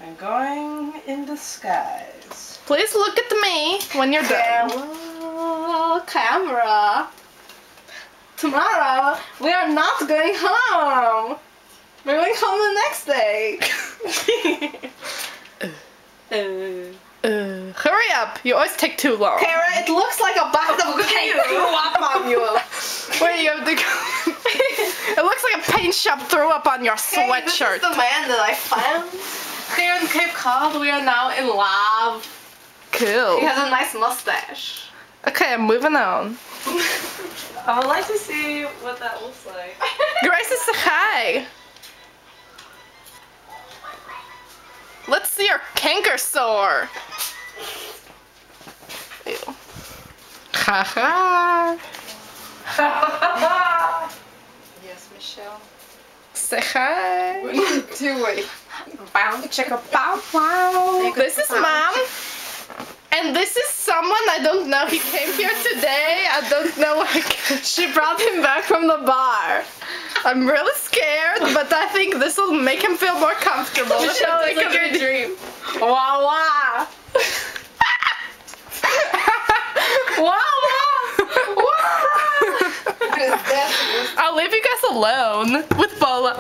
I'm going in disguise. Please look at me when you're done. Camera. Tomorrow we are not going home. We're going home the next day. Hurry up! You always take too long. Kara, it looks like a box of paint threw up on you. Where you have to go? It looks like a paint shop threw up on your sweatshirt. This is the man that I found. Here in Cape Cod, we are now in love. Cool. He has a nice mustache. Okay, I'm moving on. I would like to see what that looks like. Gracie, say hi. Let's see your canker sore. Ew. Ha ha. Yes, Michelle. Say hi. What are you doing? Bow chicka bow wow. This is Mom. And this is someone I don't know. He came here today. I don't know. She brought him back from the bar. I'm really scared, but I think this will make him feel more comfortable. Michelle, it's like your dream. Wow, wow. Wow, wow. I'll leave you guys alone with Bola.